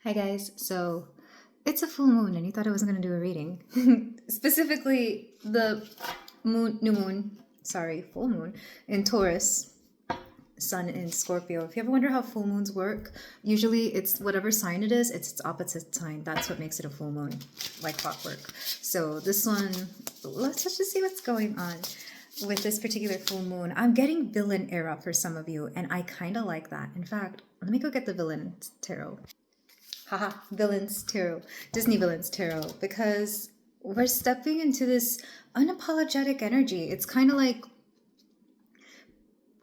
Hi guys, so it's a full moon and you thought I wasn't going to do a reading. Specifically the full moon in Taurus, sun in Scorpio. If you ever wonder how full moons work, usually it's whatever sign it is, it's its opposite sign. That's what makes it a full moon, like clockwork. So this one, let's just see what's going on with this particular full moon. I'm getting villain era for some of you, and I kind of like that. In fact, let me go get the villain tarot. Haha, villains tarot, Disney villains tarot, because we're stepping into this unapologetic energy. It's kind of like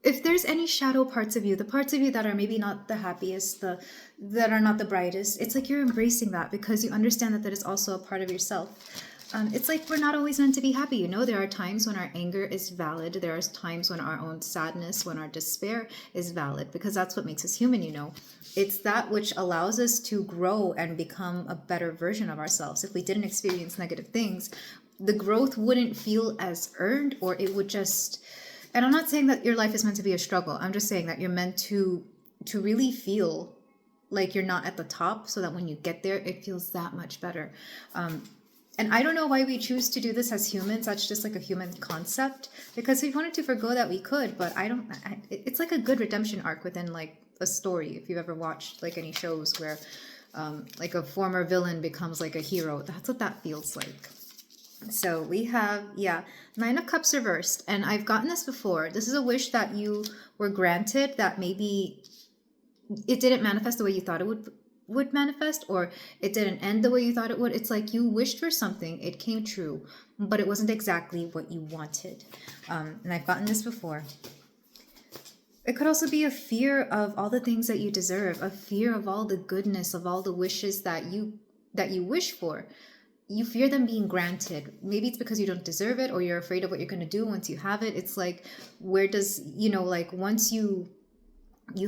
if there's any shadow parts of you, the parts of you that are maybe not the happiest, the that are not the brightest, it's like you're embracing that because you understand that that is also a part of yourself. It's like we're not always meant to be happy. You know, there are times when our anger is valid. There are times when our own sadness, when our despair is valid, because that's what makes us human, you know. It's that which allows us to grow and become a better version of ourselves. If we didn't experience negative things, the growth wouldn't feel as earned, or it would just, and I'm not saying that your life is meant to be a struggle. I'm just saying that you're meant to really feel like you're not at the top, so that when you get there, it feels that much better. And I don't know why we choose to do this as humans. That's just like a human concept. Because if we wanted to forgo that, we could. But it's like a good redemption arc within like a story. If you've ever watched like any shows where like a former villain becomes like a hero, that's what that feels like. So we have, yeah, Nine of Cups reversed. And I've gotten this before. This is a wish that you were granted that maybe it didn't manifest the way you thought it would manifest, or it didn't end the way you thought it would. It's like you wished for something, it came true, but it wasn't exactly what you wanted. And I've gotten this before. It could also be a fear of all the things that you deserve, a fear of all the goodness, of all the wishes that you wish for. You fear them being granted. Maybe it's because you don't deserve it, or you're afraid of what you're going to do once you have it. It's like, where does, you know, like once you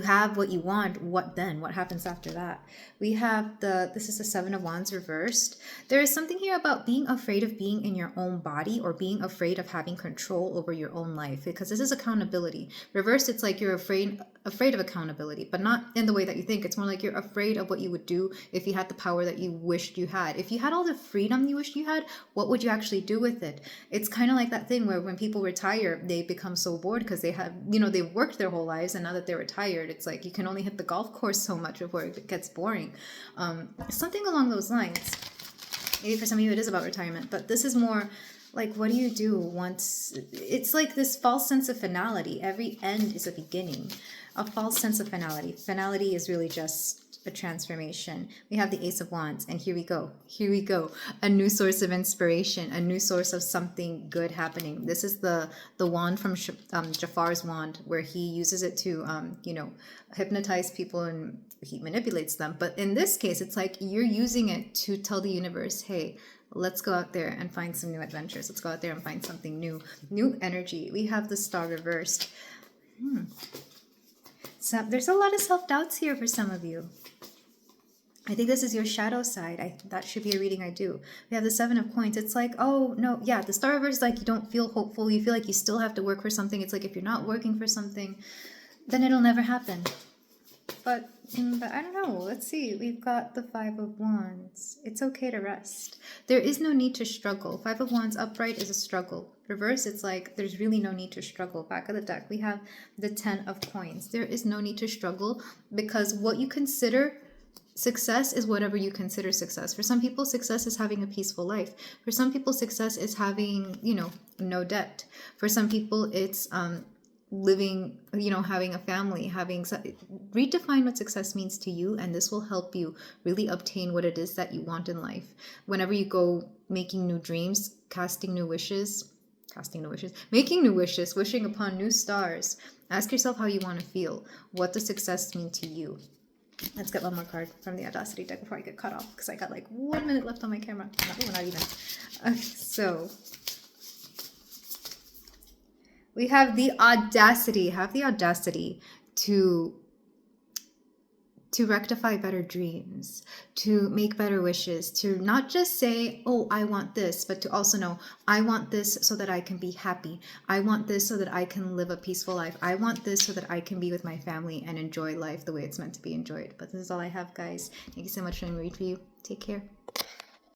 have what you want, what then? What happens after that? We have this is the Seven of Wands reversed. There is something here about being afraid of being in your own body, or being afraid of having control over your own life, because this is accountability. Reversed, it's like you're afraid of accountability, but not in the way that you think. It's more like you're afraid of what you would do if you had the power that you wished you had. If you had all the freedom you wished you had, what would you actually do with it? It's kind of like that thing where when people retire, they become so bored because they have, you know, they've worked their whole lives, and now that they're retired, it's like you can only hit the golf course so much before it gets boring. Something along those lines. Maybe for some of you it is about retirement, but this is more like, what do you do once? It's like this false sense of finality. Every end is a beginning. A false sense of finality. Finality is really just a transformation. We have the Ace of Wands, and here we go. Here we go. A new source of inspiration, a new source of something good happening. This is the wand from Jafar's wand, where he uses it to, you know, hypnotize people, and he manipulates them. But in this case, it's like you're using it to tell the universe, hey, let's go out there and find some new adventures. Let's go out there and find something new energy. We have the Star reversed. So there's a lot of self-doubts here for some of you. I think this is your shadow side. That should be a reading I do. We have the Seven of Coins. It's like, oh, no, yeah, the Star reverse is like you don't feel hopeful. You feel like you still have to work for something. It's like if you're not working for something, then it'll never happen. But I don't know. Let's see. We've got the Five of Wands. It's okay to rest. There is no need to struggle. Five of Wands upright is a struggle. Reverse, it's like there's really no need to struggle. Back of the deck, we have the Ten of Coins. There is no need to struggle, because what you consider success is whatever you consider success. For some people, success is having a peaceful life. For some people, success is having, you know, no debt. For some people, it's living, you know, having a family, redefine what success means to you, and this will help you really obtain what it is that you want in life. Whenever you go making new dreams, making new wishes, wishing upon new stars, ask yourself how you want to feel. What does success mean to you? Let's get one more card from the Audacity deck before I get cut off, because I got like 1 minute left on my camera. Not even. Okay, so we have the audacity. Have the audacity to rectify better dreams, to make better wishes, to not just say, oh, I want this, but to also know, I want this so that I can be happy. I want this so that I can live a peaceful life. I want this so that I can be with my family and enjoy life the way it's meant to be enjoyed. But this is all I have, guys. Thank you so much for letting me read for you. Take care.